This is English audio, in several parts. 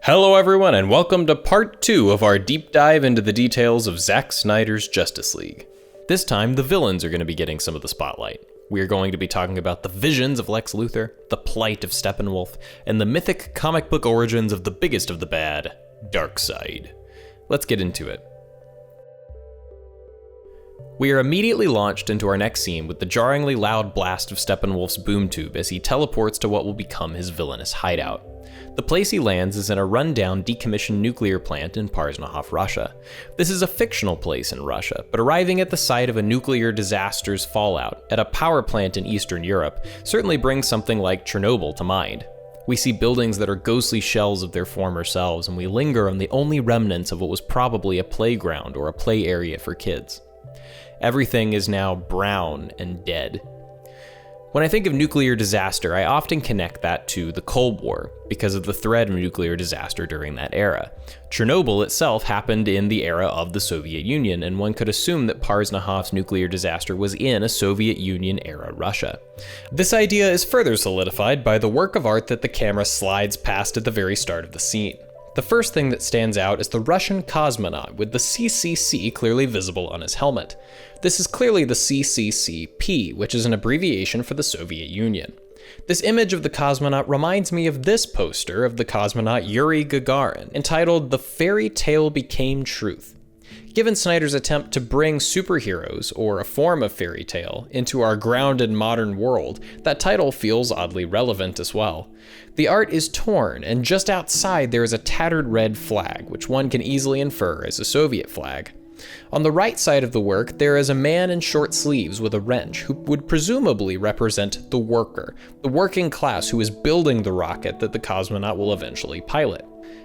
Hello everyone, and welcome to part 2 of our deep dive into the details of Zack Snyder's Justice League. This time, the villains are going to be getting some of the spotlight. We are going to be talking about the visions of Lex Luthor, the plight of Steppenwolf, and the mythic comic book origins of the biggest of the bad, Darkseid. Let's get into it. We are immediately launched into our next scene with the jarringly loud blast of Steppenwolf's boom tube as he teleports to what will become his villainous hideout. The place he lands is in a rundown, decommissioned nuclear plant in Parsnahov, Russia. This is a fictional place in Russia, but arriving at the site of a nuclear disaster's fallout at a power plant in Eastern Europe certainly brings something like Chernobyl to mind. We see buildings that are ghostly shells of their former selves, and we linger on the only remnants of what was probably a playground or a play area for kids. Everything is now brown and dead. When I think of nuclear disaster, I often connect that to the Cold War because of the threat of nuclear disaster during that era. Chernobyl itself happened in the era of the Soviet Union, and one could assume that Parsnahov's nuclear disaster was in a Soviet Union-era Russia. This idea is further solidified by the work of art that the camera slides past at the very start of the scene. The first thing that stands out is the Russian cosmonaut with the CCC clearly visible on his helmet. This is clearly the CCCP, which is an abbreviation for the Soviet Union. This image of the cosmonaut reminds me of this poster of the cosmonaut Yuri Gagarin, entitled "The Fairy Tale Became Truth." Given Snyder's attempt to bring superheroes, or a form of fairy tale, into our grounded modern world, that title feels oddly relevant as well. The art is torn, and just outside there is a tattered red flag, which one can easily infer is a Soviet flag. On the right side of the work, there is a man in short sleeves with a wrench who would presumably represent the worker, the working class who is building the rocket that the cosmonaut will eventually pilot.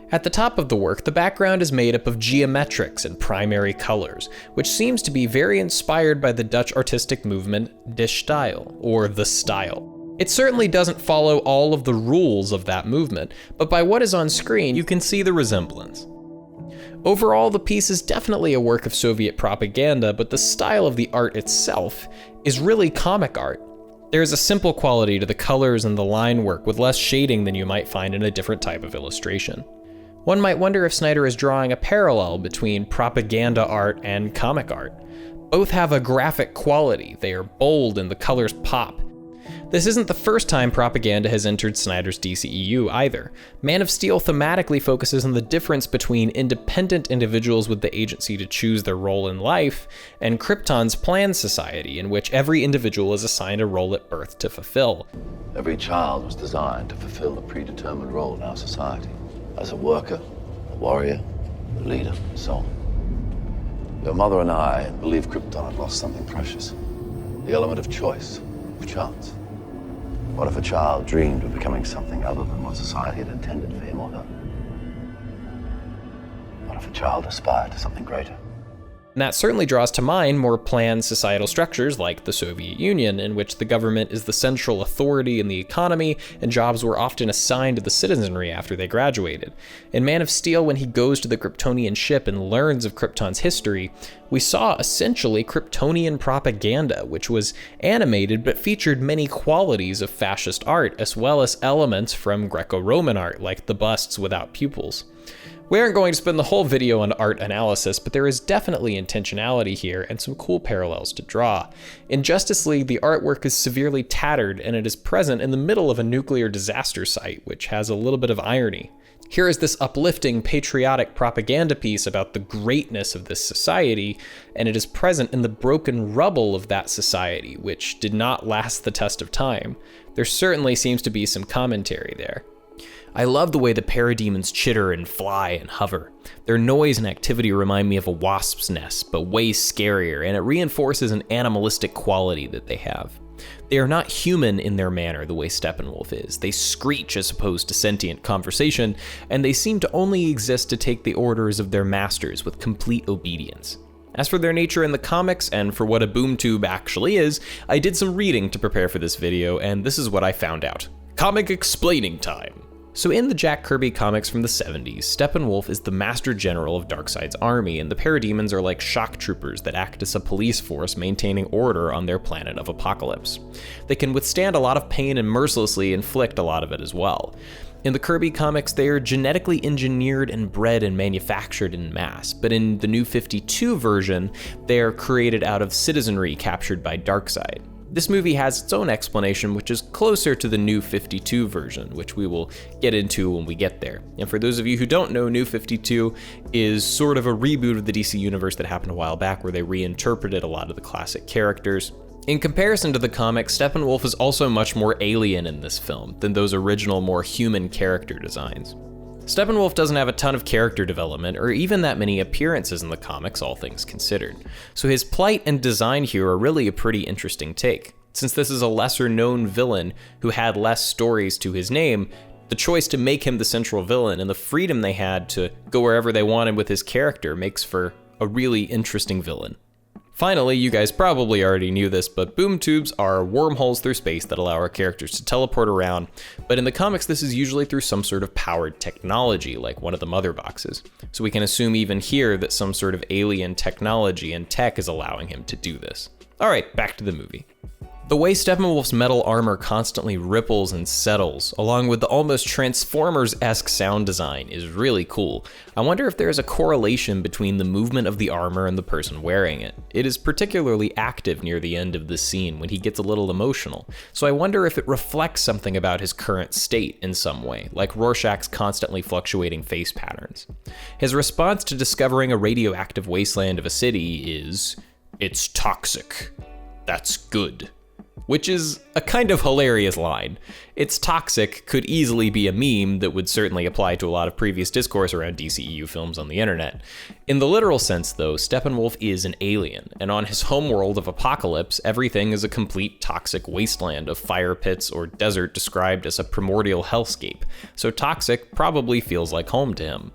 At the top of the work, the background is made up of geometrics and primary colors, which seems to be very inspired by the Dutch artistic movement De Stijl, or the style. It certainly doesn't follow all of the rules of that movement, but by what is on screen, you can see the resemblance. Overall, the piece is definitely a work of Soviet propaganda, but the style of the art itself is really comic art. There is a simple quality to the colors and the line work with less shading than you might find in a different type of illustration. One might wonder if Snyder is drawing a parallel between propaganda art and comic art. Both have a graphic quality, they are bold and the colors pop. This isn't the first time propaganda has entered Snyder's DCEU either. Man of Steel thematically focuses on the difference between independent individuals with the agency to choose their role in life, and Krypton's planned society, in which every individual is assigned a role at birth to fulfill. Every child was designed to fulfill a predetermined role in our society. As a worker, a warrior, a leader, and so on. Your mother and I believe Krypton had lost something precious. The element of choice, of chance. What if a child dreamed of becoming something other than what society had intended for him or her? What if a child aspired to something greater? And that certainly draws to mind more planned societal structures like the Soviet Union, in which the government is the central authority in the economy and jobs were often assigned to the citizenry after they graduated. In Man of Steel, when he goes to the Kryptonian ship and learns of Krypton's history, we saw essentially Kryptonian propaganda, which was animated but featured many qualities of fascist art, as well as elements from Greco-Roman art like the busts without pupils. We aren't going to spend the whole video on art analysis, but there is definitely intentionality here and some cool parallels to draw. In Justice League, the artwork is severely tattered and it is present in the middle of a nuclear disaster site, which has a little bit of irony. Here is this uplifting, patriotic propaganda piece about the greatness of this society, and it is present in the broken rubble of that society, which did not last the test of time. There certainly seems to be some commentary there. I love the way the parademons chitter and fly and hover. Their noise and activity remind me of a wasp's nest, but way scarier, and it reinforces an animalistic quality that they have. They are not human in their manner the way Steppenwolf is. They screech as opposed to sentient conversation, and they seem to only exist to take the orders of their masters with complete obedience. As for their nature in the comics, and for what a boom tube actually is, I did some reading to prepare for this video, and this is what I found out. Comic explaining time. So in the Jack Kirby comics from the 70s, Steppenwolf is the Master General of Darkseid's army, and the parademons are like shock troopers that act as a police force maintaining order on their planet of apocalypse. They can withstand a lot of pain and mercilessly inflict a lot of it as well. In the Kirby comics, they are genetically engineered and bred and manufactured in mass, but in the New 52 version, they are created out of citizenry captured by Darkseid. This movie has its own explanation, which is closer to the New 52 version, which we will get into when we get there. And for those of you who don't know, New 52 is sort of a reboot of the DC universe that happened a while back, where they reinterpreted a lot of the classic characters. In comparison to the comics, Steppenwolf is also much more alien in this film than those original, more human character designs. Steppenwolf doesn't have a ton of character development or even that many appearances in the comics, all things considered, so his plight and design here are really a pretty interesting take. Since this is a lesser-known villain who had less stories to his name, the choice to make him the central villain and the freedom they had to go wherever they wanted with his character makes for a really interesting villain. Finally, you guys probably already knew this, but boom tubes are wormholes through space that allow our characters to teleport around, but in the comics this is usually through some sort of powered technology, like one of the mother boxes. So we can assume even here that some sort of alien technology and tech is allowing him to do this. Alright, back to the movie. The way Steppenwolf's metal armor constantly ripples and settles, along with the almost Transformers-esque sound design, is really cool. I wonder if there is a correlation between the movement of the armor and the person wearing it. It is particularly active near the end of the scene when he gets a little emotional, so I wonder if it reflects something about his current state in some way, like Rorschach's constantly fluctuating face patterns. His response to discovering a radioactive wasteland of a city is, "It's toxic. That's good." Which is a kind of hilarious line. "It's toxic" could easily be a meme that would certainly apply to a lot of previous discourse around DCEU films on the internet. In the literal sense though, Steppenwolf is an alien, and on his homeworld of Apocalypse, everything is a complete toxic wasteland of fire pits or desert described as a primordial hellscape, so toxic probably feels like home to him.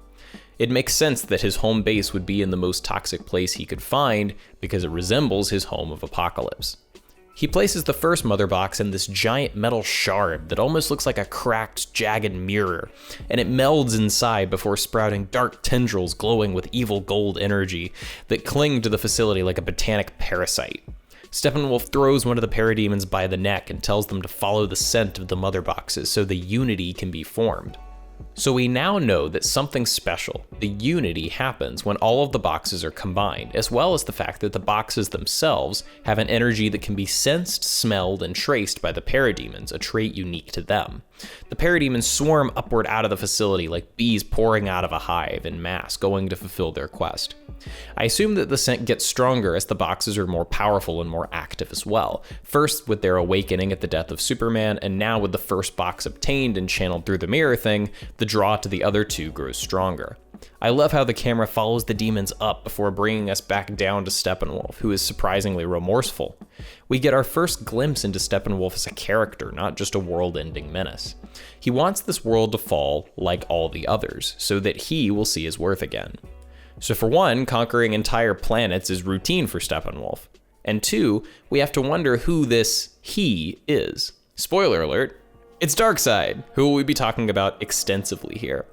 It makes sense that his home base would be in the most toxic place he could find, because it resembles his home of Apocalypse. He places the first mother box in this giant metal shard that almost looks like a cracked, jagged mirror, and it melds inside before sprouting dark tendrils glowing with evil gold energy that cling to the facility like a botanic parasite. Steppenwolf throws one of the parademons by the neck and tells them to follow the scent of the mother boxes so the unity can be formed. So we now know that something special, the unity, happens when all of the boxes are combined, as well as the fact that the boxes themselves have an energy that can be sensed, smelled, and traced by the parademons, a trait unique to them. The parademons swarm upward out of the facility like bees pouring out of a hive in mass, going to fulfill their quest. I assume that the scent gets stronger as the boxes are more powerful and more active as well, first with their awakening at the death of Superman, and now with the first box obtained and channeled through the mirror thing, the draw to the other two grows stronger. I love how the camera follows the demons up before bringing us back down to Steppenwolf, who is surprisingly remorseful. We get our first glimpse into Steppenwolf as a character, not just a world-ending menace. He wants this world to fall like all the others, so that he will see his worth again. So for one, conquering entire planets is routine for Steppenwolf. And two, we have to wonder who this he is. Spoiler alert, it's Darkseid, who we'll be talking about extensively here.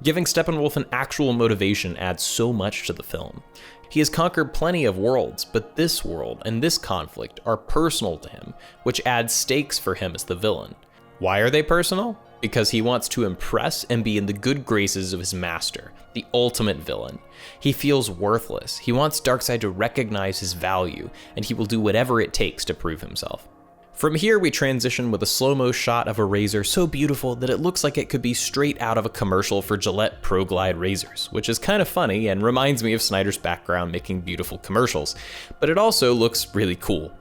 Giving Steppenwolf an actual motivation adds so much to the film. He has conquered plenty of worlds, but this world and this conflict are personal to him, which adds stakes for him as the villain. Why are they personal? Because he wants to impress and be in the good graces of his master, the ultimate villain. He feels worthless. He wants Darkseid to recognize his value, and he will do whatever it takes to prove himself. From here, we transition with a slow-mo shot of a razor so beautiful that it looks like it could be straight out of a commercial for Gillette Pro Glide razors, which is kind of funny and reminds me of Snyder's background making beautiful commercials, but it also looks really cool.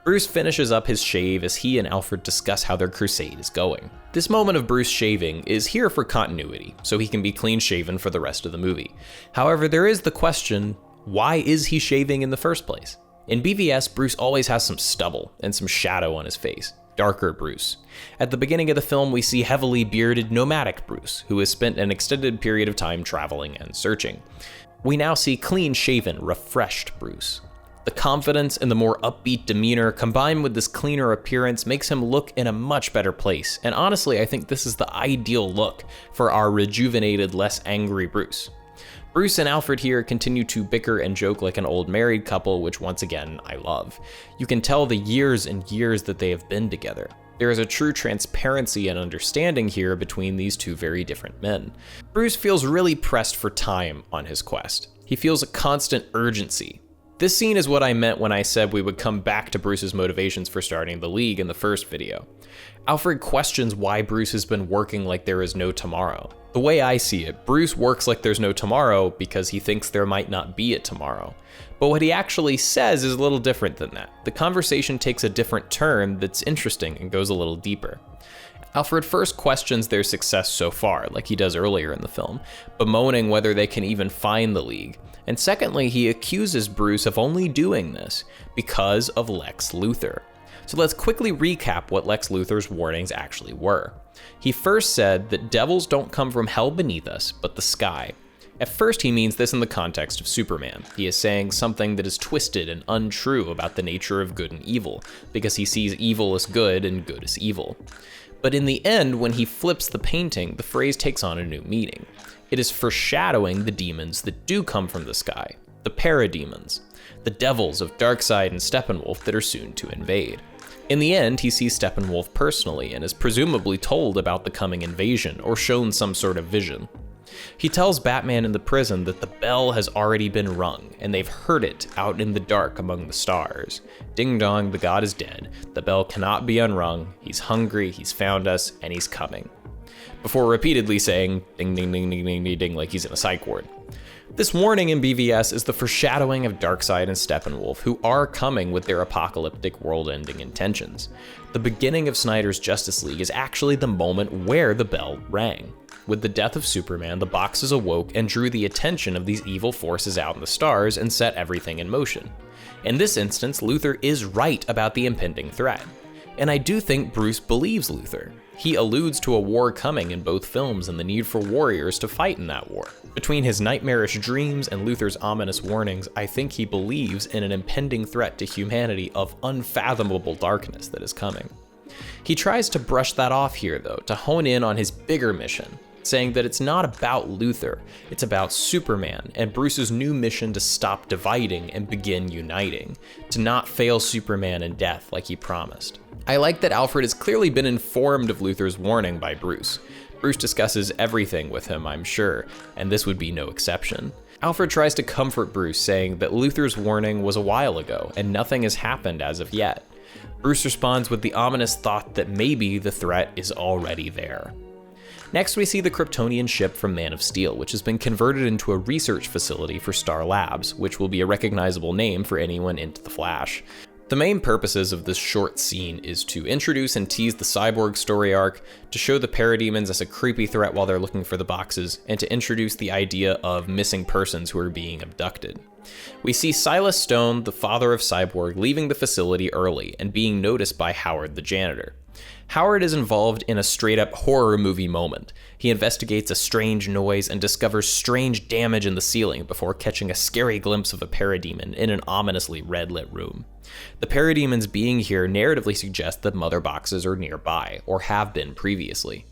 Bruce finishes up his shave as he and Alfred discuss how their crusade is going. This moment of Bruce shaving is here for continuity, so he can be clean-shaven for the rest of the movie. However, there is the question, why is he shaving in the first place? In BVS, Bruce always has some stubble and some shadow on his face. Darker Bruce. At the beginning of the film, we see heavily bearded nomadic Bruce, who has spent an extended period of time traveling and searching. We now see clean-shaven, refreshed Bruce. The confidence and the more upbeat demeanor combined with this cleaner appearance makes him look in a much better place, and honestly, I think this is the ideal look for our rejuvenated, less angry Bruce. Bruce and Alfred here continue to bicker and joke like an old married couple, which once again, I love. You can tell the years and years that they have been together. There is a true transparency and understanding here between these two very different men. Bruce feels really pressed for time on his quest. He feels a constant urgency. This scene is what I meant when I said we would come back to Bruce's motivations for starting the League in the first video. Alfred questions why Bruce has been working like there is no tomorrow. The way I see it, Bruce works like there's no tomorrow because he thinks there might not be a tomorrow. But what he actually says is a little different than that. The conversation takes a different turn that's interesting and goes a little deeper. Alfred first questions their success so far, like he does earlier in the film, bemoaning whether they can even find the League. And secondly, he accuses Bruce of only doing this because of Lex Luthor. So let's quickly recap what Lex Luthor's warnings actually were. He first said that devils don't come from hell beneath us, but the sky. At first, he means this in the context of Superman. He is saying something that is twisted and untrue about the nature of good and evil, because he sees evil as good and good as evil. But in the end, when he flips the painting, the phrase takes on a new meaning. It is foreshadowing the demons that do come from the sky, the parademons, the devils of Darkseid and Steppenwolf that are soon to invade. In the end, he sees Steppenwolf personally and is presumably told about the coming invasion or shown some sort of vision. He tells Batman in the prison that the bell has already been rung and they've heard it out in the dark among the stars. Ding dong, the god is dead. The bell cannot be unrung. He's hungry, he's found us, and he's coming. Before repeatedly saying ding ding ding ding ding ding ding like he's in a psych ward. This warning in BVS is the foreshadowing of Darkseid and Steppenwolf, who are coming with their apocalyptic world-ending intentions. The beginning of Snyder's Justice League is actually the moment where the bell rang. With the death of Superman, the boxes awoke and drew the attention of these evil forces out in the stars and set everything in motion. In this instance, Luthor is right about the impending threat. And I do think Bruce believes Luthor. He alludes to a war coming in both films and the need for warriors to fight in that war. Between his nightmarish dreams and Luthor's ominous warnings, I think he believes in an impending threat to humanity of unfathomable darkness that is coming. He tries to brush that off here, though, to hone in on his bigger mission, saying that it's not about Luthor, it's about Superman and Bruce's new mission to stop dividing and begin uniting, to not fail Superman in death like he promised. I like that Alfred has clearly been informed of Luthor's warning by Bruce. Bruce discusses everything with him, I'm sure, and this would be no exception. Alfred tries to comfort Bruce, saying that Luthor's warning was a while ago and nothing has happened as of yet. Bruce responds with the ominous thought that maybe the threat is already there. Next, we see the Kryptonian ship from Man of Steel, which has been converted into a research facility for Star Labs, which will be a recognizable name for anyone into the Flash. The main purposes of this short scene is to introduce and tease the Cyborg story arc, to show the parademons as a creepy threat while they're looking for the boxes, and to introduce the idea of missing persons who are being abducted. We see Silas Stone, the father of Cyborg, leaving the facility early and being noticed by Howard the janitor. Howard is involved in a straight-up horror movie moment. He investigates a strange noise and discovers strange damage in the ceiling before catching a scary glimpse of a parademon in an ominously red-lit room. The parademons being here narratively suggests that mother boxes are nearby, or have been previously.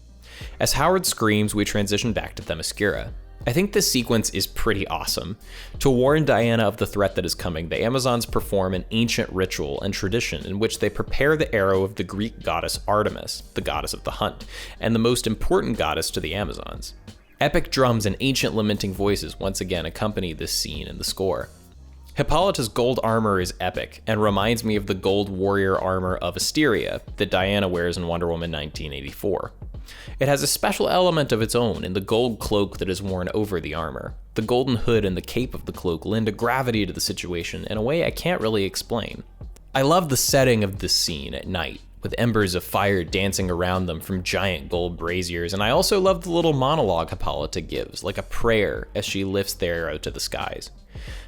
As Howard screams, we transition back to Themyscira. I think this sequence is pretty awesome. To warn Diana of the threat that is coming, the Amazons perform an ancient ritual and tradition in which they prepare the arrow of the Greek goddess Artemis, the goddess of the hunt, and the most important goddess to the Amazons. Epic drums and ancient lamenting voices once again accompany this scene in the score. Hippolyta's gold armor is epic and reminds me of the gold warrior armor of Asteria that Diana wears in Wonder Woman 1984. It has a special element of its own in the gold cloak that is worn over the armor. The golden hood and the cape of the cloak lend a gravity to the situation in a way I can't really explain. I love the setting of this scene at night, with embers of fire dancing around them from giant gold braziers, and I also love the little monologue Hippolyta gives, like a prayer as she lifts the arrow to the skies.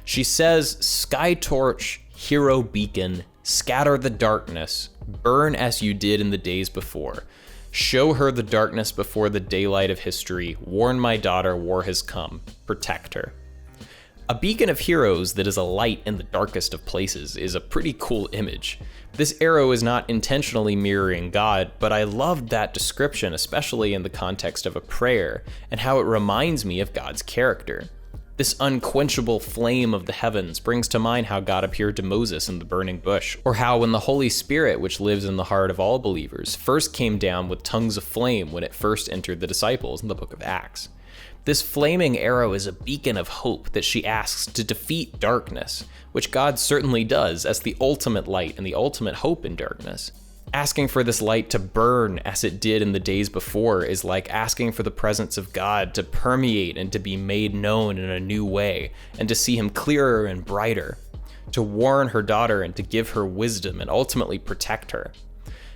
She says, "Sky torch, hero beacon, scatter the darkness, burn as you did in the days before. Show her the darkness before the daylight of history. Warn my daughter, war has come. Protect her." A beacon of heroes that is a light in the darkest of places is a pretty cool image. This arrow is not intentionally mirroring God, but I loved that description, especially in the context of a prayer, and how it reminds me of God's character. This unquenchable flame of the heavens brings to mind how God appeared to Moses in the burning bush, or how when the Holy Spirit, which lives in the heart of all believers, first came down with tongues of flame when it first entered the disciples in the book of Acts. This flaming arrow is a beacon of hope that she asks to defeat darkness, which God certainly does as the ultimate light and the ultimate hope in darkness. Asking for this light to burn as it did in the days before is like asking for the presence of God to permeate and to be made known in a new way, and to see him clearer and brighter, to warn her daughter and to give her wisdom and ultimately protect her.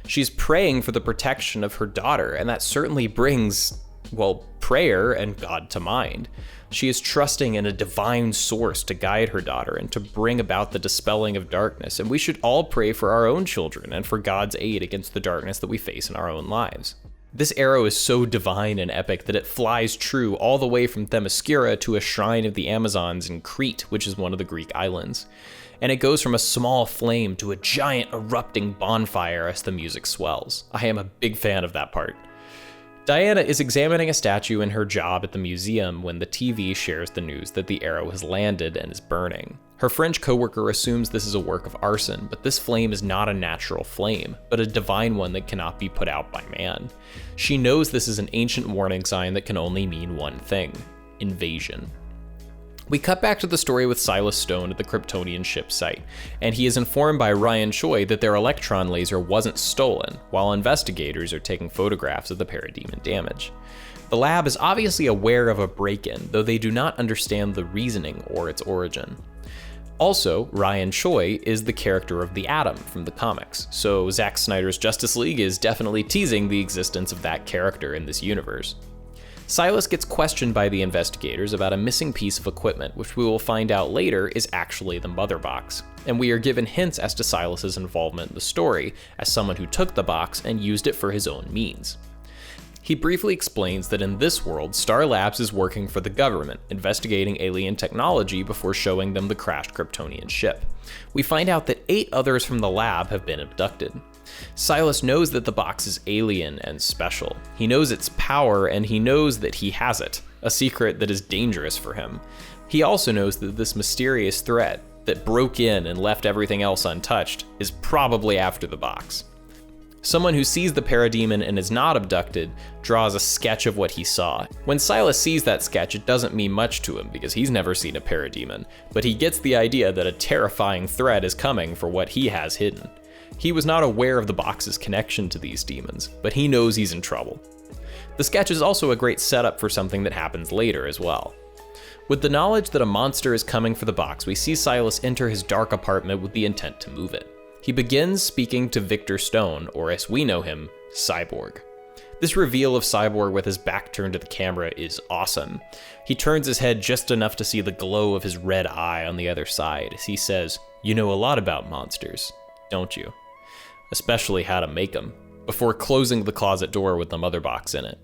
She's praying for the protection of her daughter, and that certainly brings, prayer and God to mind. She is trusting in a divine source to guide her daughter and to bring about the dispelling of darkness, and we should all pray for our own children and for God's aid against the darkness that we face in our own lives. This arrow is so divine and epic that it flies true all the way from Themyscira to a shrine of the Amazons in Crete, which is one of the Greek islands. And it goes from a small flame to a giant erupting bonfire as the music swells. I am a big fan of that part. Diana is examining a statue in her job at the museum when the TV shares the news that the arrow has landed and is burning. Her French coworker assumes this is a work of arson, but this flame is not a natural flame, but a divine one that cannot be put out by man. She knows this is an ancient warning sign that can only mean one thing: invasion. We cut back to the story with Silas Stone at the Kryptonian ship site, and he is informed by Ryan Choi that their electron laser wasn't stolen, while investigators are taking photographs of the parademon damage. The lab is obviously aware of a break-in, though they do not understand the reasoning or its origin. Also, Ryan Choi is the character of the Atom from the comics, so Zack Snyder's Justice League is definitely teasing the existence of that character in this universe. Silas gets questioned by the investigators about a missing piece of equipment, which we will find out later is actually the Mother Box, and we are given hints as to Silas's involvement in the story as someone who took the box and used it for his own means. He briefly explains that in this world, Star Labs is working for the government, investigating alien technology before showing them the crashed Kryptonian ship. We find out that 8 others from the lab have been abducted. Silas knows that the box is alien and special. He knows its power, and he knows that he has it, a secret that is dangerous for him. He also knows that this mysterious threat that broke in and left everything else untouched is probably after the box. Someone who sees the parademon and is not abducted draws a sketch of what he saw. When Silas sees that sketch, it doesn't mean much to him because he's never seen a parademon, but he gets the idea that a terrifying threat is coming for what he has hidden. He was not aware of the box's connection to these demons, but he knows he's in trouble. The sketch is also a great setup for something that happens later as well. With the knowledge that a monster is coming for the box, we see Silas enter his dark apartment with the intent to move it. He begins speaking to Victor Stone, or as we know him, Cyborg. This reveal of Cyborg with his back turned to the camera is awesome. He turns his head just enough to see the glow of his red eye on the other side as he says, "You know a lot about monsters, don't you? Especially how to make them," before closing the closet door with the Mother Box in it.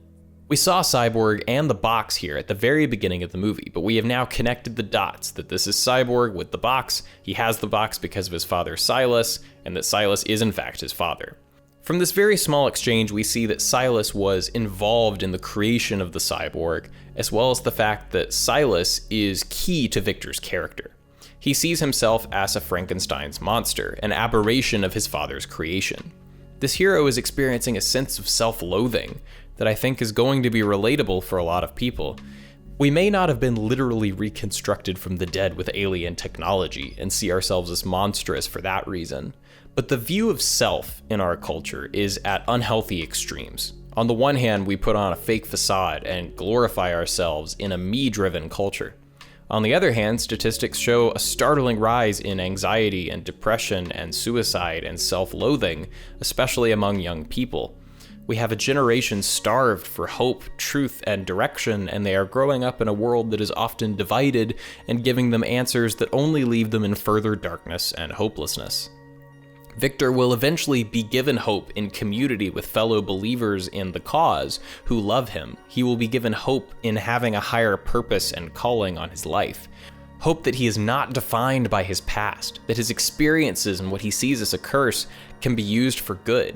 We saw Cyborg and the box here at the very beginning of the movie, but we have now connected the dots that this is Cyborg with the box, he has the box because of his father Silas, and that Silas is in fact his father. From this very small exchange, we see that Silas was involved in the creation of the cyborg, as well as the fact that Silas is key to Victor's character. He sees himself as a Frankenstein's monster, an aberration of his father's creation. This hero is experiencing a sense of self-loathing that I think is going to be relatable for a lot of people. We may not have been literally reconstructed from the dead with alien technology and see ourselves as monstrous for that reason, but the view of self in our culture is at unhealthy extremes. On the one hand, we put on a fake facade and glorify ourselves in a me-driven culture. On the other hand, statistics show a startling rise in anxiety and depression and suicide and self-loathing, especially among young people. We have a generation starved for hope, truth, and direction, and they are growing up in a world that is often divided and giving them answers that only leave them in further darkness and hopelessness. Victor will eventually be given hope in community with fellow believers in the cause who love him. He will be given hope in having a higher purpose and calling on his life. Hope that he is not defined by his past, that his experiences and what he sees as a curse can be used for good.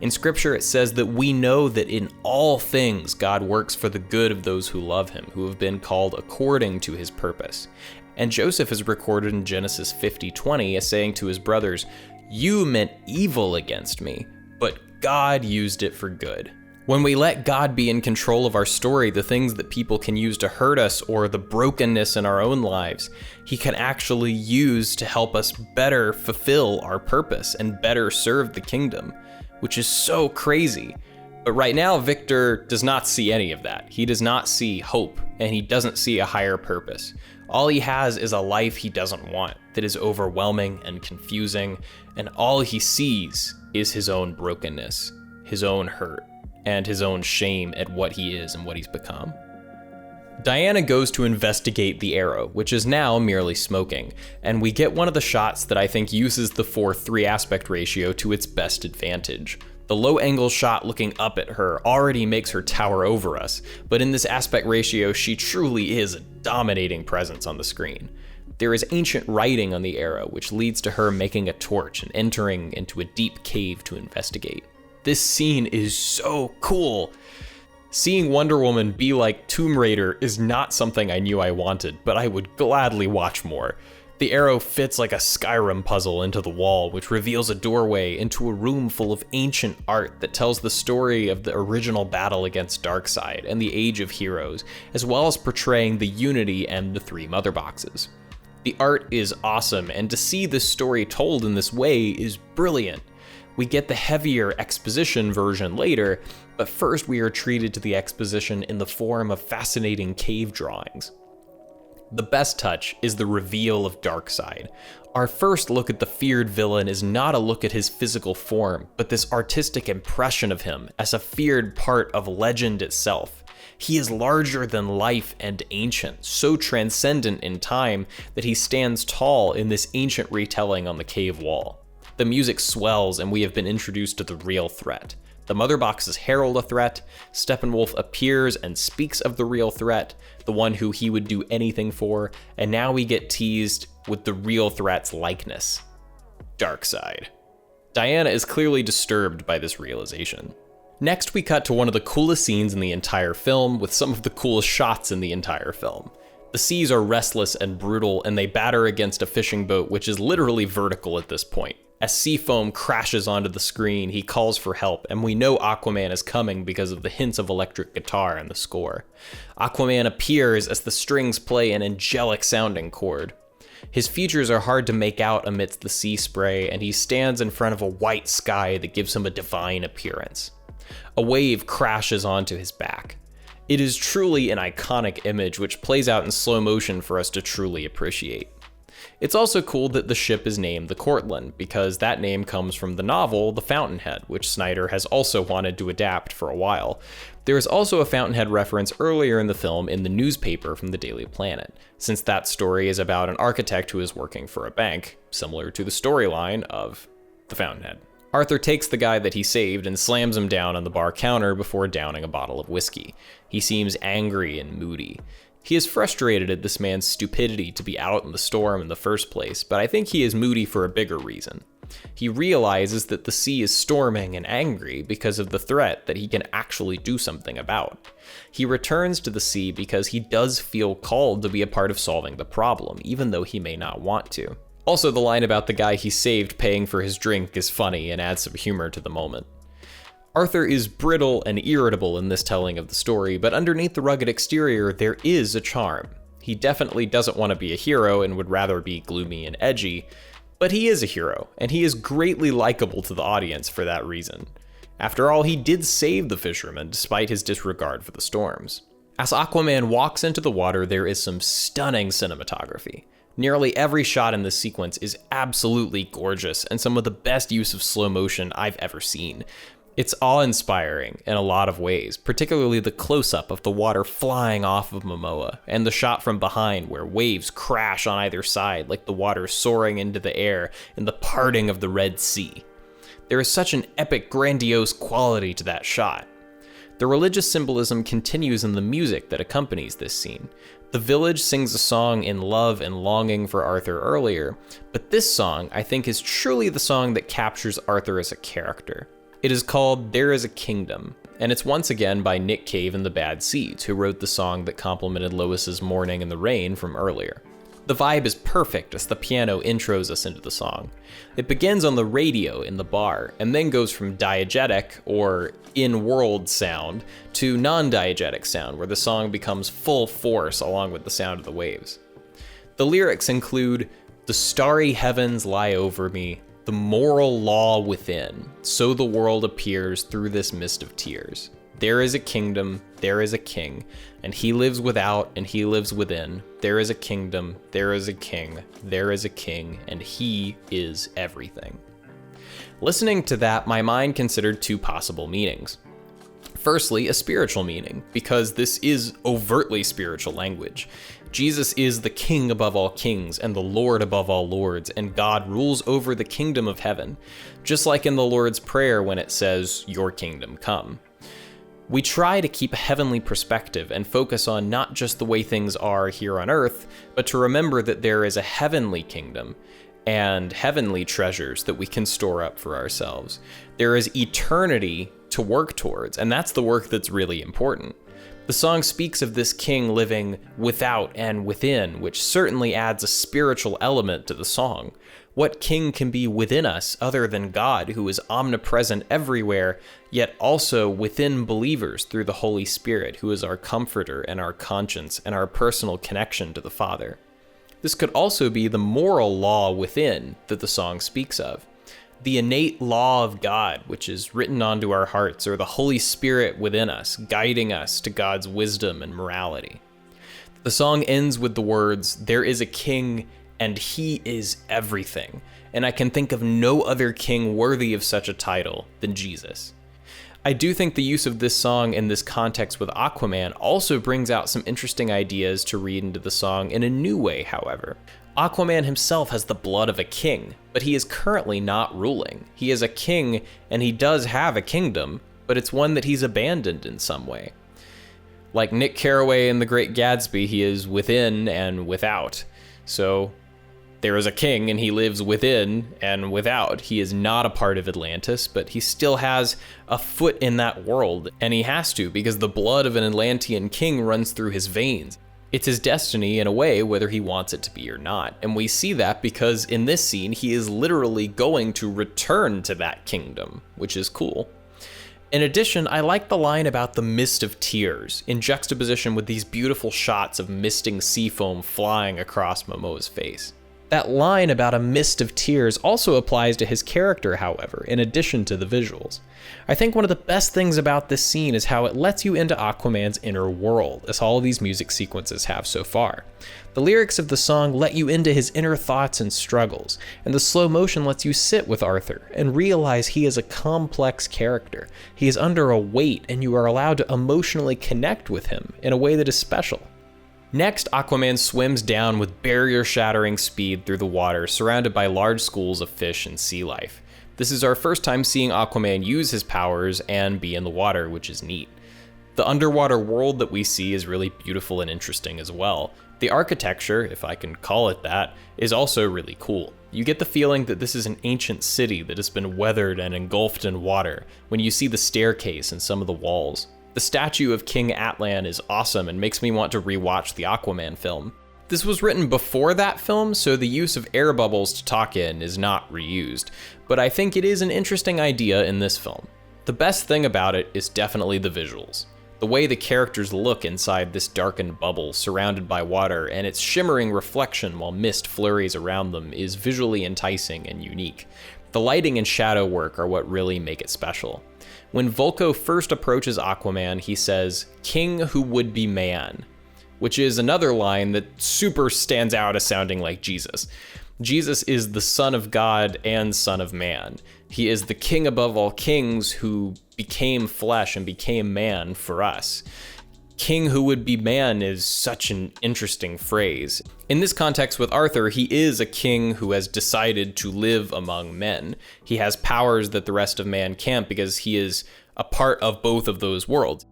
In scripture, it says that we know that in all things God works for the good of those who love him, who have been called according to his purpose. And Joseph is recorded in Genesis 50:20 as saying to his brothers, "You meant evil against me, but God used it for good." When we let God be in control of our story, the things that people can use to hurt us or the brokenness in our own lives, he can actually use to help us better fulfill our purpose and better serve the kingdom, which is so crazy. But right now, Victor does not see any of that. He does not see hope, and he doesn't see a higher purpose. All he has is a life he doesn't want, that is overwhelming and confusing, and all he sees is his own brokenness, his own hurt, and his own shame at what he is and what he's become. Diana goes to investigate the arrow, which is now merely smoking, and we get one of the shots that I think uses the 4:3 aspect ratio to its best advantage. The low-angle shot looking up at her already makes her tower over us, but in this aspect ratio, she truly is a dominating presence on the screen. There is ancient writing on the arrow, which leads to her making a torch and entering into a deep cave to investigate. This scene is so cool. Seeing Wonder Woman be like Tomb Raider is not something I knew I wanted, but I would gladly watch more. The arrow fits like a Skyrim puzzle into the wall, which reveals a doorway into a room full of ancient art that tells the story of the original battle against Darkseid and the Age of Heroes, as well as portraying the Unity and the 3 mother boxes. The art is awesome, and to see this story told in this way is brilliant. We get the heavier exposition version later, but first we are treated to the exposition in the form of fascinating cave drawings. The best touch is the reveal of Darkseid. Our first look at the feared villain is not a look at his physical form, but this artistic impression of him as a feared part of legend itself. He is larger than life and ancient, so transcendent in time that he stands tall in this ancient retelling on the cave wall. The music swells and we have been introduced to the real threat. The mother boxes herald a threat, Steppenwolf appears and speaks of the real threat, the one who he would do anything for, and now we get teased with the real threat's likeness. Darkseid. Diana is clearly disturbed by this realization. Next, we cut to one of the coolest scenes in the entire film, with some of the coolest shots in the entire film. The seas are restless and brutal, and they batter against a fishing boat which is literally vertical at this point. As sea foam crashes onto the screen, he calls for help, and we know Aquaman is coming because of the hints of electric guitar in the score. Aquaman appears as the strings play an angelic-sounding chord. His features are hard to make out amidst the sea spray, and he stands in front of a white sky that gives him a divine appearance. A wave crashes onto his back. It is truly an iconic image which plays out in slow motion for us to truly appreciate. It's also cool that the ship is named the Cortland, because that name comes from the novel The Fountainhead, which Snyder has also wanted to adapt for a while. There is also a Fountainhead reference earlier in the film in the newspaper from the Daily Planet, since that story is about an architect who is working for a bank, similar to the storyline of The Fountainhead. Arthur takes the guy that he saved and slams him down on the bar counter before downing a bottle of whiskey. He seems angry and moody. He is frustrated at this man's stupidity to be out in the storm in the first place, but I think he is moody for a bigger reason. He realizes that the sea is storming and angry because of the threat that he can actually do something about. He returns to the sea because he does feel called to be a part of solving the problem, even though he may not want to. Also, the line about the guy he saved paying for his drink is funny and adds some humor to the moment. Arthur is brittle and irritable in this telling of the story, but underneath the rugged exterior, there is a charm. He definitely doesn't want to be a hero and would rather be gloomy and edgy, but he is a hero, and he is greatly likable to the audience for that reason. After all, he did save the fisherman despite his disregard for the storms. As Aquaman walks into the water, there is some stunning cinematography. Nearly every shot in this sequence is absolutely gorgeous and some of the best use of slow motion I've ever seen. It's awe-inspiring in a lot of ways, particularly the close-up of the water flying off of Momoa, and the shot from behind where waves crash on either side like the water soaring into the air in the parting of the Red Sea. There is such an epic, grandiose quality to that shot. The religious symbolism continues in the music that accompanies this scene. The village sings a song in love and longing for Arthur earlier, but this song, I think, is truly the song that captures Arthur as a character. It is called There Is a Kingdom, and it's once again by Nick Cave and the Bad Seeds, who wrote the song that complimented Lois's Morning in the Rain from earlier. The vibe is perfect as the piano intros us into the song. It begins on the radio in the bar, and then goes from diegetic, or in-world sound, to non-diegetic sound, where the song becomes full force along with the sound of the waves. The lyrics include, "The starry heavens lie over me, the moral law within, so the world appears through this mist of tears. There is a kingdom, there is a king, and he lives without and he lives within. There is a kingdom, there is a king, there is a king, and he is everything." Listening to that, my mind considered two possible meanings. Firstly, a spiritual meaning, because this is overtly spiritual language. Jesus is the king above all kings and the Lord above all lords, and God rules over the kingdom of heaven, just like in the Lord's Prayer when it says, "Your kingdom come." We try to keep a heavenly perspective and focus on not just the way things are here on earth, but to remember that there is a heavenly kingdom and heavenly treasures that we can store up for ourselves. There is eternity to work towards, and that's the work that's really important. The song speaks of this king living without and within, which certainly adds a spiritual element to the song. What king can be within us other than God, who is omnipresent everywhere, yet also within believers through the Holy Spirit, who is our comforter and our conscience and our personal connection to the Father? This could also be the moral law within that the song speaks of. The innate law of God, which is written onto our hearts, or the Holy Spirit within us, guiding us to God's wisdom and morality. The song ends with the words, "There is a king, and he is everything," and I can think of no other king worthy of such a title than Jesus. I do think the use of this song in this context with Aquaman also brings out some interesting ideas to read into the song in a new way, however. Aquaman himself has the blood of a king, but he is currently not ruling. He is a king, and he does have a kingdom, but it's one that he's abandoned in some way. Like Nick Carraway in The Great Gatsby, he is within and without. So there is a king, and he lives within and without. He is not a part of Atlantis, but he still has a foot in that world, and he has to, because the blood of an Atlantean king runs through his veins. It's his destiny in a way, whether he wants it to be or not. And we see that because in this scene, he is literally going to return to that kingdom, which is cool. In addition, I like the line about the mist of tears in juxtaposition with these beautiful shots of misting sea foam flying across Momoa's face. That line about a mist of tears also applies to his character, however, in addition to the visuals. I think one of the best things about this scene is how it lets you into Aquaman's inner world, as all of these music sequences have so far. The lyrics of the song let you into his inner thoughts and struggles, and the slow motion lets you sit with Arthur and realize he is a complex character. He is under a weight, and you are allowed to emotionally connect with him in a way that is special. Next, Aquaman swims down with barrier-shattering speed through the water, surrounded by large schools of fish and sea life. This is our first time seeing Aquaman use his powers and be in the water, which is neat. The underwater world that we see is really beautiful and interesting as well. The architecture, if I can call it that, is also really cool. You get the feeling that this is an ancient city that has been weathered and engulfed in water when you see the staircase and some of the walls. The statue of King Atlan is awesome and makes me want to rewatch the Aquaman film. This was written before that film, so the use of air bubbles to talk in is not reused, but I think it is an interesting idea in this film. The best thing about it is definitely the visuals. The way the characters look inside this darkened bubble surrounded by water and its shimmering reflection while mist flurries around them is visually enticing and unique. The lighting and shadow work are what really make it special. When Vulko first approaches Aquaman, he says, "King who would be man," which is another line that super stands out as sounding like Jesus. Jesus is the Son of God and Son of Man. He is the King above all kings who became flesh and became man for us. King who would be man is such an interesting phrase. In this context with Arthur, he is a king who has decided to live among men. He has powers that the rest of man can't because he is a part of both of those worlds.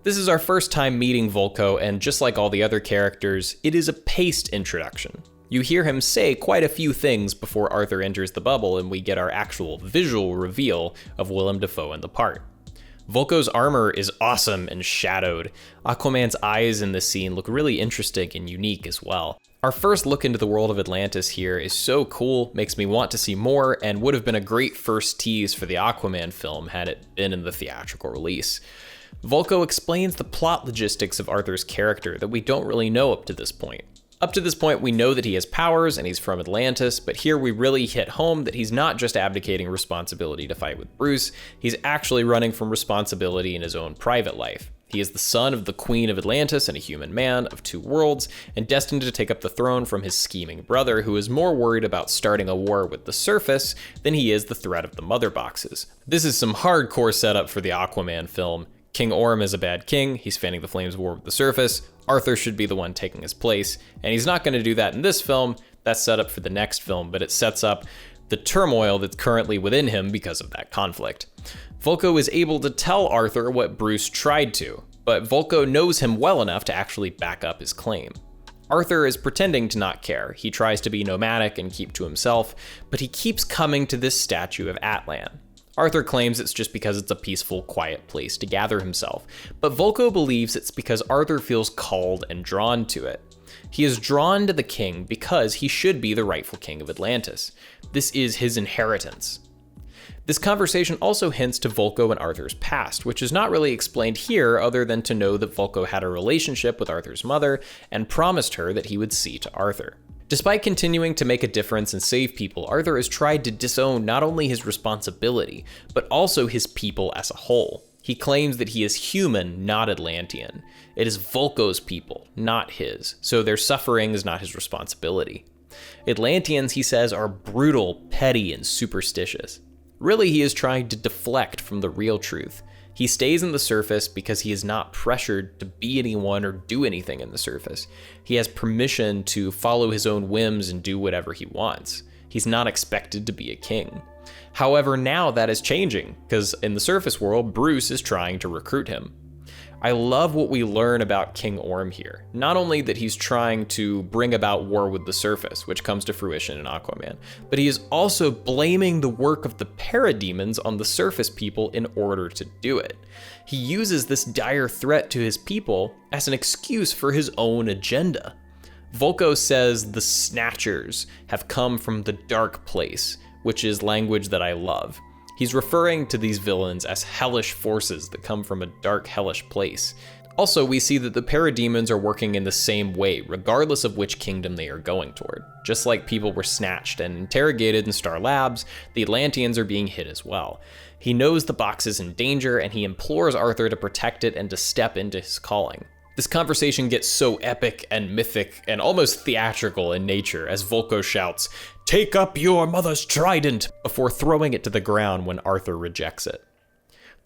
This is our first time meeting Vulko, and just like all the other characters, it is a paced introduction. You hear him say quite a few things before Arthur enters the bubble and we get our actual visual reveal of Willem Dafoe in the part. Vulko's armor is awesome and shadowed. Aquaman's eyes in this scene look really interesting and unique as well. Our first look into the world of Atlantis here is so cool, makes me want to see more, and would have been a great first tease for the Aquaman film had it been in the theatrical release. Vulko explains the plot logistics of Arthur's character that we don't really know up to this point. Up to this point, we know that he has powers and he's from Atlantis, but here we really hit home that he's not just abdicating responsibility to fight with Bruce, he's actually running from responsibility in his own private life. He is the son of the Queen of Atlantis and a human man of two worlds, and destined to take up the throne from his scheming brother, who is more worried about starting a war with the surface than he is the threat of the mother boxes. This is some hardcore setup for the Aquaman film. King Orm is a bad king, he's fanning the flames war with the surface, Arthur should be the one taking his place, and he's not going to do that in this film. That's set up for the next film, but it sets up the turmoil that's currently within him because of that conflict. Vulko is able to tell Arthur what Bruce tried to, but Vulko knows him well enough to actually back up his claim. Arthur is pretending to not care. He tries to be nomadic and keep to himself, but he keeps coming to this statue of Atlan. Arthur claims it's just because it's a peaceful, quiet place to gather himself, but Vulko believes it's because Arthur feels called and drawn to it. He is drawn to the king because he should be the rightful king of Atlantis. This is his inheritance. This conversation also hints to Vulko and Arthur's past, which is not really explained here other than to know that Vulko had a relationship with Arthur's mother and promised her that he would see to Arthur. Despite continuing to make a difference and save people, Arthur has tried to disown not only his responsibility, but also his people as a whole. He claims that he is human, not Atlantean. It is Vulko's people, not his, so their suffering is not his responsibility. Atlanteans, he says, are brutal, petty, and superstitious. Really, he is trying to deflect from the real truth. He stays in the surface because he is not pressured to be anyone or do anything in the surface. He has permission to follow his own whims and do whatever he wants. He's not expected to be a king. However, now that is changing, because in the surface world, Bruce is trying to recruit him. I love what we learn about King Orm here. Not only that he's trying to bring about war with the surface, which comes to fruition in Aquaman, but he is also blaming the work of the parademons on the surface people in order to do it. He uses this dire threat to his people as an excuse for his own agenda. Vulko says the Snatchers have come from the dark place, which is language that I love. He's referring to these villains as hellish forces that come from a dark, hellish place. Also, we see that the parademons are working in the same way, regardless of which kingdom they are going toward. Just like people were snatched and interrogated in Star Labs, the Atlanteans are being hit as well. He knows the box is in danger, and he implores Arthur to protect it and to step into his calling. This conversation gets so epic and mythic and almost theatrical in nature as Vulko shouts, "Take up your mother's trident," before throwing it to the ground when Arthur rejects it.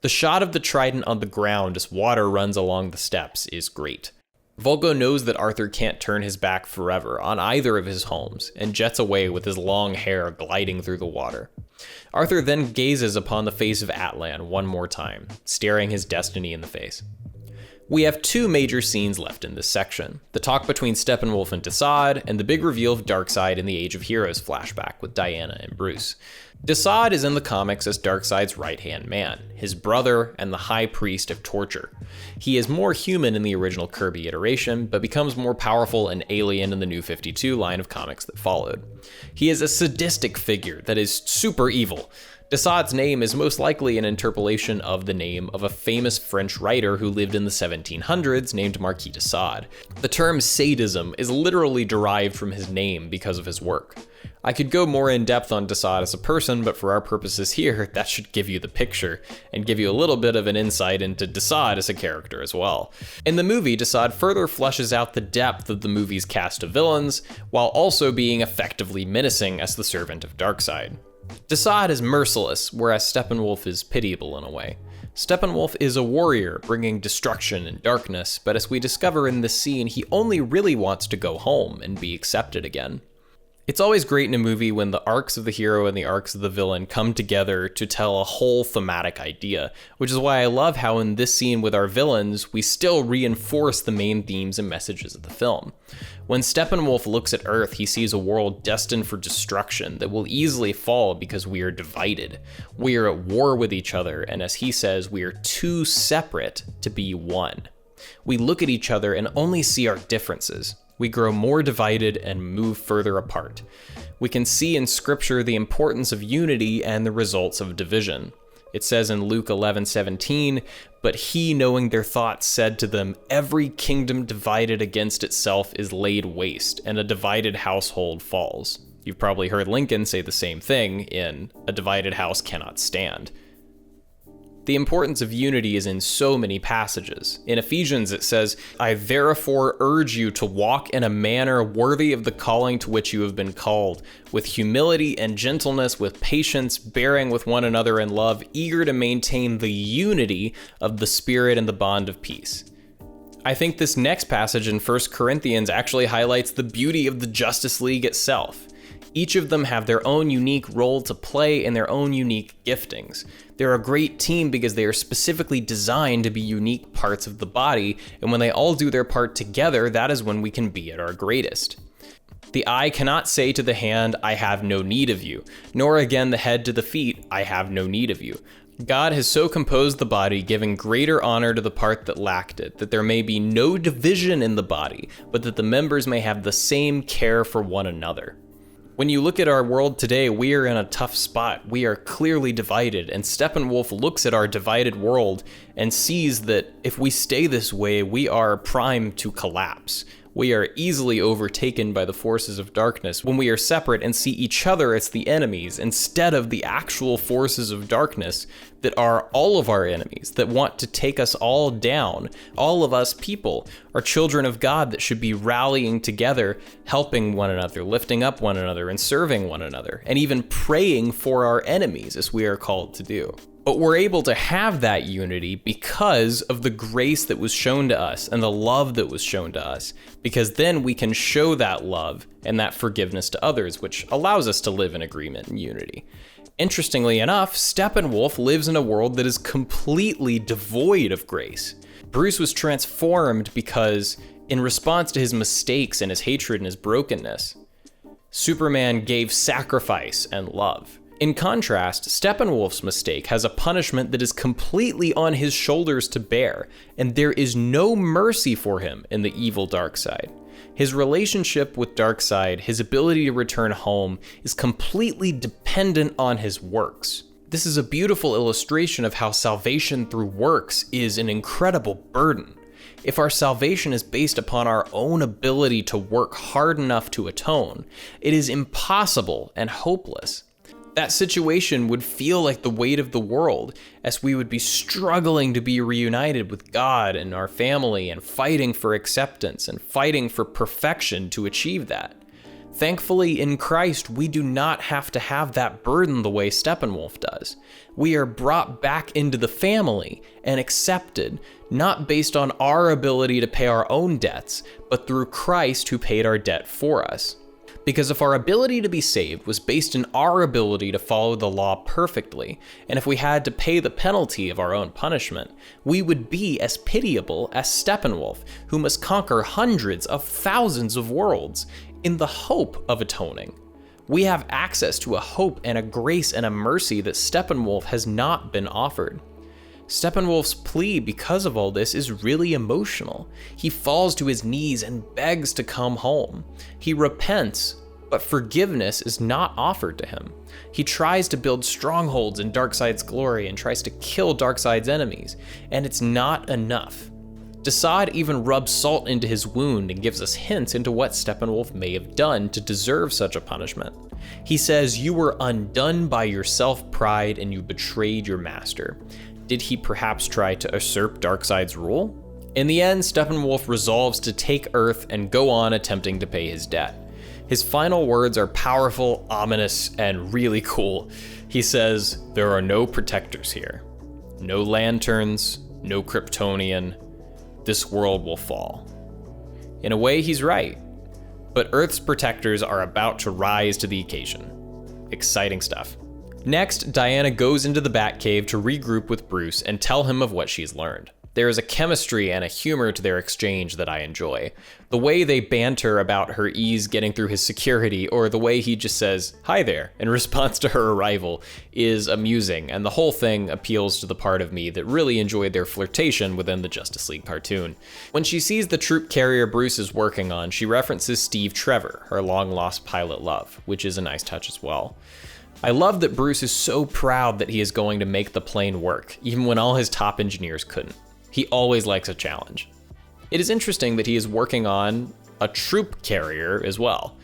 The shot of the trident on the ground as water runs along the steps is great. Vulko knows that Arthur can't turn his back forever on either of his homes and jets away with his long hair gliding through the water. Arthur then gazes upon the face of Atlan one more time, staring his destiny in the face. We have two major scenes left in this section, the talk between Steppenwolf and Desaad, and the big reveal of Darkseid in the Age of Heroes flashback with Diana and Bruce. Desaad is in the comics as Darkseid's right-hand man, his brother, and the High Priest of Torture. He is more human in the original Kirby iteration, but becomes more powerful and alien in the New 52 line of comics that followed. He is a sadistic figure that is super evil. Desaad's name is most likely an interpolation of the name of a famous French writer who lived in the 1700s named Marquis de Sade. The term sadism is literally derived from his name because of his work. I could go more in depth on Desaad as a person, but for our purposes here, that should give you the picture, and give you a little bit of an insight into Desaad as a character as well. In the movie, Desaad further fleshes out the depth of the movie's cast of villains, while also being effectively menacing as the servant of Darkseid. Desaad is merciless, whereas Steppenwolf is pitiable in a way. Steppenwolf is a warrior, bringing destruction and darkness, but as we discover in this scene, he only really wants to go home and be accepted again. It's always great in a movie when the arcs of the hero and the arcs of the villain come together to tell a whole thematic idea, which is why I love how in this scene with our villains, we still reinforce the main themes and messages of the film. When Steppenwolf looks at Earth, he sees a world destined for destruction that will easily fall because we are divided. We are at war with each other, and as he says, we are too separate to be one. We look at each other and only see our differences. We grow more divided and move further apart. We can see in scripture the importance of unity and the results of division. It says in Luke 11:17, "But he, knowing their thoughts, said to them, 'Every kingdom divided against itself is laid waste, and a divided household falls.'" You've probably heard Lincoln say the same thing in "A divided house cannot stand." The importance of unity is in so many passages. In Ephesians it says, "I therefore urge you to walk in a manner worthy of the calling to which you have been called, with humility and gentleness, with patience, bearing with one another in love, eager to maintain the unity of the Spirit and the bond of peace." I think this next passage in 1 Corinthians actually highlights the beauty of the Justice League itself. Each of them have their own unique role to play and their own unique giftings. They're a great team because they are specifically designed to be unique parts of the body, and when they all do their part together, that is when we can be at our greatest. The eye cannot say to the hand, "I have no need of you," nor again the head to the feet, "I have no need of you." God has so composed the body, giving greater honor to the part that lacked it, that there may be no division in the body, but that the members may have the same care for one another. When you look at our world today, we are in a tough spot. We are clearly divided, and Steppenwolf looks at our divided world and sees that if we stay this way, we are primed to collapse. We are easily overtaken by the forces of darkness when we are separate and see each other as the enemies instead of the actual forces of darkness that are all of our enemies, that want to take us all down. All of us people are children of God that should be rallying together, helping one another, lifting up one another, and serving one another, and even praying for our enemies as we are called to do. But we're able to have that unity because of the grace that was shown to us and the love that was shown to us, because then we can show that love and that forgiveness to others, which allows us to live in agreement and unity. Interestingly enough, Steppenwolf lives in a world that is completely devoid of grace. Bruce was transformed because, in response to his mistakes and his hatred and his brokenness, Superman gave sacrifice and love. In contrast, Steppenwolf's mistake has a punishment that is completely on his shoulders to bear, and there is no mercy for him in the evil Darkseid. His relationship with Darkseid, his ability to return home, is completely dependent on his works. This is a beautiful illustration of how salvation through works is an incredible burden. If our salvation is based upon our own ability to work hard enough to atone, it is impossible and hopeless. That situation would feel like the weight of the world, as we would be struggling to be reunited with God and our family and fighting for acceptance and fighting for perfection to achieve that. Thankfully, in Christ, we do not have to have that burden the way Steppenwolf does. We are brought back into the family and accepted, not based on our ability to pay our own debts, but through Christ who paid our debt for us. Because if our ability to be saved was based in our ability to follow the law perfectly, and if we had to pay the penalty of our own punishment, we would be as pitiable as Steppenwolf, who must conquer hundreds of thousands of worlds in the hope of atoning. We have access to a hope and a grace and a mercy that Steppenwolf has not been offered. Steppenwolf's plea because of all this is really emotional. He falls to his knees and begs to come home. He repents, but forgiveness is not offered to him. He tries to build strongholds in Darkseid's glory and tries to kill Darkseid's enemies, and it's not enough. Desaad even rubs salt into his wound and gives us hints into what Steppenwolf may have done to deserve such a punishment. He says, "You were undone by your self-pride and you betrayed your master." Did he perhaps try to usurp Darkseid's rule? In the end, Steppenwolf resolves to take Earth and go on attempting to pay his debt. His final words are powerful, ominous, and really cool. He says, "There are no protectors here. No lanterns, no Kryptonian. This world will fall." In a way, he's right. But Earth's protectors are about to rise to the occasion. Exciting stuff. Next, Diana goes into the Batcave to regroup with Bruce and tell him of what she's learned. There is a chemistry and a humor to their exchange that I enjoy. The way they banter about her ease getting through his security, or the way he just says, "Hi there," in response to her arrival, is amusing, and the whole thing appeals to the part of me that really enjoyed their flirtation within the Justice League cartoon. When she sees the troop carrier Bruce is working on, she references Steve Trevor, her long-lost pilot love, which is a nice touch as well. I love that Bruce is so proud that he is going to make the plane work, even when all his top engineers couldn't. He always likes a challenge. It is interesting that he is working on a troop carrier as well.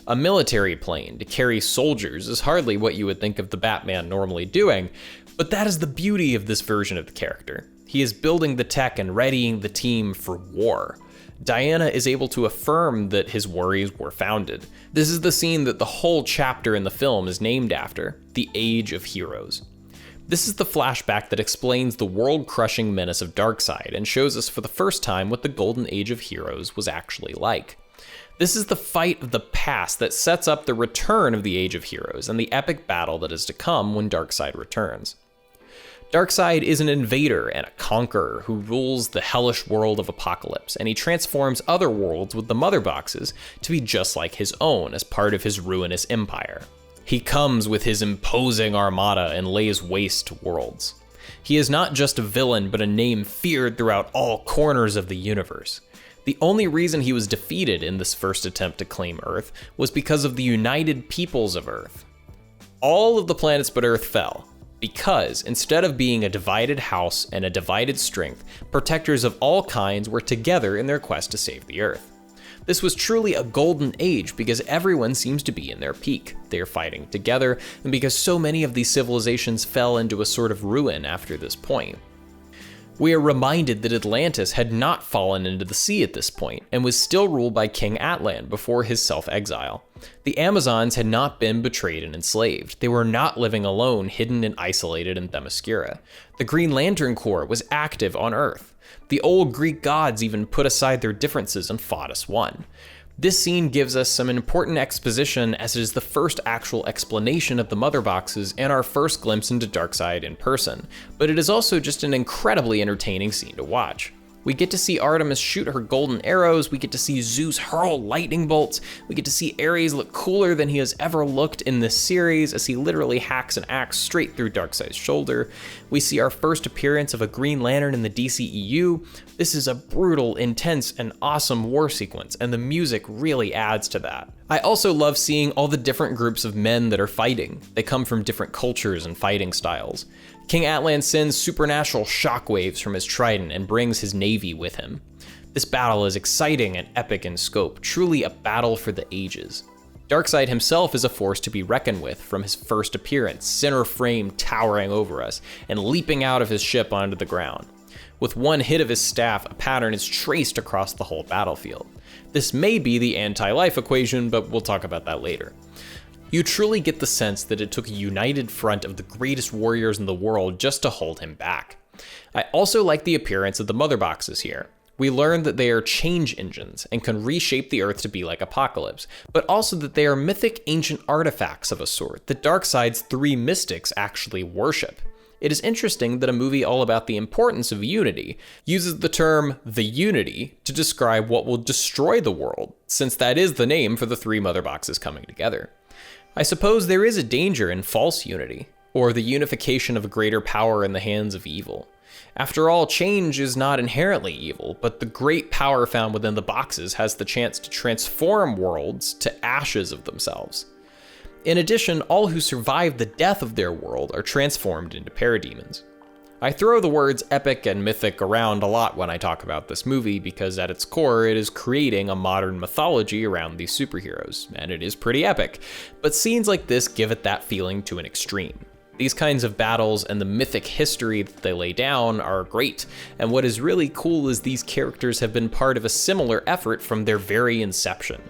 A military plane to carry soldiers is hardly what you would think of the Batman normally doing, but that is the beauty of this version of the character. He is building the tech and readying the team for war. Diana is able to affirm that his worries were founded. This is the scene that the whole chapter in the film is named after, the Age of Heroes. This is the flashback that explains the world-crushing menace of Darkseid and shows us for the first time what the Golden Age of Heroes was actually like. This is the fight of the past that sets up the return of the Age of Heroes and the epic battle that is to come when Darkseid returns. Darkseid is an invader and a conqueror who rules the hellish world of Apocalypse, and he transforms other worlds with the Mother Boxes to be just like his own as part of his ruinous empire. He comes with his imposing armada and lays waste to worlds. He is not just a villain, but a name feared throughout all corners of the universe. The only reason he was defeated in this first attempt to claim Earth was because of the united peoples of Earth. All of the planets but Earth fell, because instead of being a divided house and a divided strength, protectors of all kinds were together in their quest to save the Earth. This was truly a golden age because everyone seems to be in their peak. They are fighting together, and because so many of these civilizations fell into a sort of ruin after this point. We are reminded that Atlantis had not fallen into the sea at this point, and was still ruled by King Atlan before his self-exile. The Amazons had not been betrayed and enslaved. They were not living alone, hidden and isolated in Themyscira. The Green Lantern Corps was active on Earth. The old Greek gods even put aside their differences and fought as one. This scene gives us some important exposition as it is the first actual explanation of the Mother Boxes and our first glimpse into Darkseid in person, but it is also just an incredibly entertaining scene to watch. We get to see Artemis shoot her golden arrows, we get to see Zeus hurl lightning bolts, we get to see Ares look cooler than he has ever looked in this series as he literally hacks an axe straight through Darkseid's shoulder. We see our first appearance of a Green Lantern in the DCEU. This is a brutal, intense, and awesome war sequence, and the music really adds to that. I also love seeing all the different groups of men that are fighting. They come from different cultures and fighting styles. King Atlan sends supernatural shockwaves from his trident and brings his navy with him. This battle is exciting and epic in scope, truly a battle for the ages. Darkseid himself is a force to be reckoned with from his first appearance, center frame towering over us and leaping out of his ship onto the ground. With one hit of his staff, a pattern is traced across the whole battlefield. This may be the anti-life equation, but we'll talk about that later. You truly get the sense that it took a united front of the greatest warriors in the world just to hold him back. I also like the appearance of the Mother Boxes here. We learn that they are change engines and can reshape the Earth to be like Apocalypse, but also that they are mythic ancient artifacts of a sort that Darkseid's three mystics actually worship. It is interesting that a movie all about the importance of unity uses the term the Unity to describe what will destroy the world, since that is the name for the three Mother Boxes coming together. I suppose there is a danger in false unity, or the unification of a greater power in the hands of evil. After all, change is not inherently evil, but the great power found within the boxes has the chance to transform worlds to ashes of themselves. In addition, all who survive the death of their world are transformed into parademons. I throw the words epic and mythic around a lot when I talk about this movie because at its core it is creating a modern mythology around these superheroes, and it is pretty epic, but scenes like this give it that feeling to an extreme. These kinds of battles and the mythic history that they lay down are great, and what is really cool is these characters have been part of a similar effort from their very inception.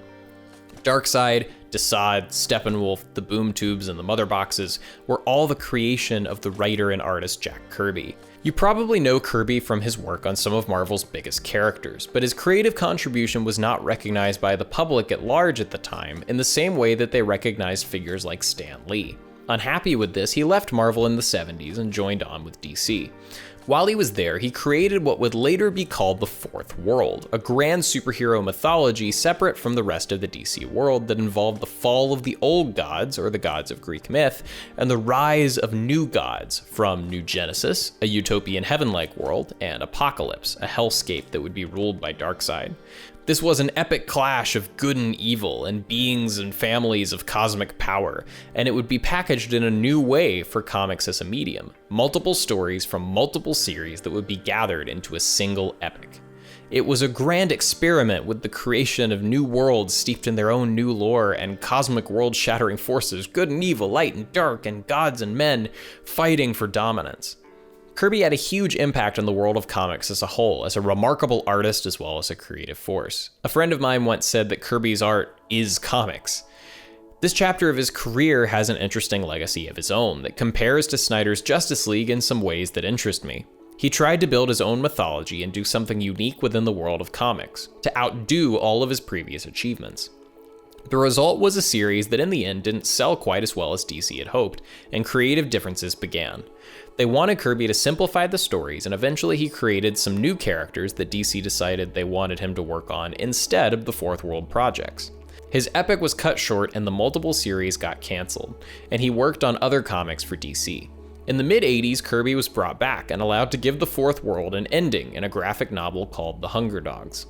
Darkseid, Desaad, Steppenwolf, the Boom Tubes, and the Mother Boxes were all the creation of the writer and artist Jack Kirby. You probably know Kirby from his work on some of Marvel's biggest characters, but his creative contribution was not recognized by the public at large at the time in the same way that they recognized figures like Stan Lee. Unhappy with this, he left Marvel in the 70s and joined on with DC. While he was there, he created what would later be called the Fourth World, a grand superhero mythology separate from the rest of the DC world that involved the fall of the old gods, or the gods of Greek myth, and the rise of new gods, from New Genesis, a utopian heaven-like world, and Apocalypse, a hellscape that would be ruled by Darkseid. This was an epic clash of good and evil, and beings and families of cosmic power, and it would be packaged in a new way for comics as a medium. Multiple stories from multiple series that would be gathered into a single epic. It was a grand experiment with the creation of new worlds steeped in their own new lore and cosmic world-shattering forces, good and evil, light and dark, and gods and men fighting for dominance. Kirby had a huge impact on the world of comics as a whole, as a remarkable artist as well as a creative force. A friend of mine once said that Kirby's art is comics. This chapter of his career has an interesting legacy of his own that compares to Snyder's Justice League in some ways that interest me. He tried to build his own mythology and do something unique within the world of comics, to outdo all of his previous achievements. The result was a series that in the end didn't sell quite as well as DC had hoped, and creative differences began. They wanted Kirby to simplify the stories, and eventually he created some new characters that DC decided they wanted him to work on instead of the Fourth World projects. His epic was cut short and the multiple series got canceled, and he worked on other comics for DC. In the mid-80s, Kirby was brought back and allowed to give the Fourth World an ending in a graphic novel called The Hunger Dogs.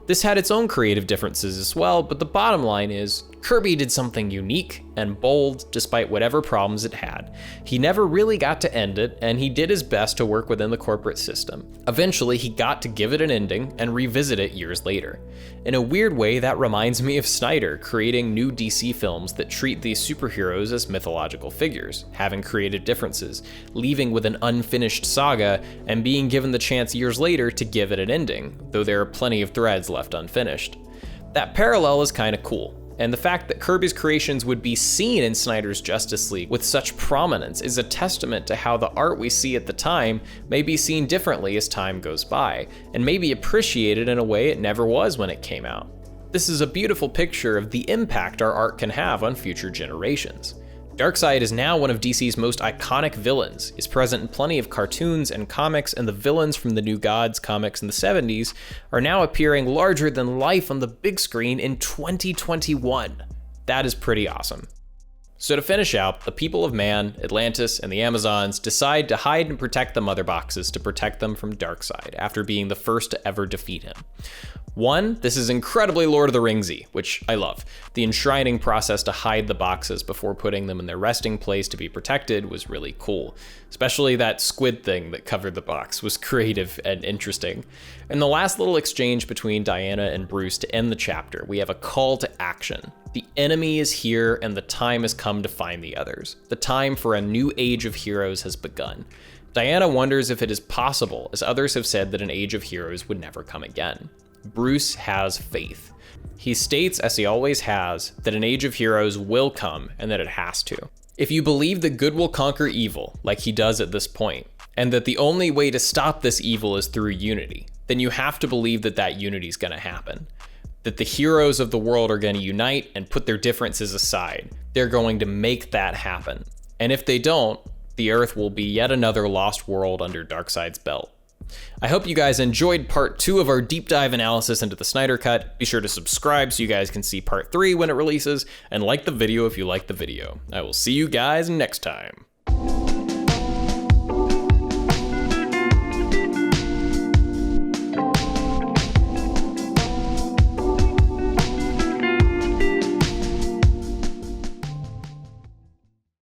This had its own creative differences as well, but the bottom line is, Kirby did something unique and bold despite whatever problems it had. He never really got to end it, and he did his best to work within the corporate system. Eventually, he got to give it an ending and revisit it years later. In a weird way, that reminds me of Snyder creating new DC films that treat these superheroes as mythological figures, having creative differences, leaving with an unfinished saga, and being given the chance years later to give it an ending, though there are plenty of threads left unfinished. That parallel is kinda cool. And the fact that Kirby's creations would be seen in Snyder's Justice League with such prominence is a testament to how the art we see at the time may be seen differently as time goes by, and may be appreciated in a way it never was when it came out. This is a beautiful picture of the impact our art can have on future generations. Darkseid is now one of DC's most iconic villains, is present in plenty of cartoons and comics, and the villains from the New Gods comics in the 70s are now appearing larger than life on the big screen in 2021. That is pretty awesome. So to finish out, the people of Man, Atlantis, and the Amazons decide to hide and protect the Mother Boxes to protect them from Darkseid after being the first to ever defeat him. One, this is incredibly Lord of the Ringsy, which I love. The enshrining process to hide the boxes before putting them in their resting place to be protected was really cool. Especially that squid thing that covered the box was creative and interesting. In the last little exchange between Diana and Bruce to end the chapter, we have a call to action. The enemy is here and the time has come to find the others. The time for a new age of heroes has begun. Diana wonders if it is possible, as others have said that an age of heroes would never come again. Bruce has faith. He states, as he always has, that an age of heroes will come and that it has to. If you believe that good will conquer evil, like he does at this point, and that the only way to stop this evil is through unity, then you have to believe that that unity is going to happen. That the heroes of the world are going to unite and put their differences aside. They're going to make that happen. And if they don't, the Earth will be yet another lost world under Darkseid's belt. I hope you guys enjoyed part 2 of our deep dive analysis into the Snyder Cut. Be sure to subscribe so you guys can see part 3 when it releases, and like the video if you like the video. I will see you guys next time.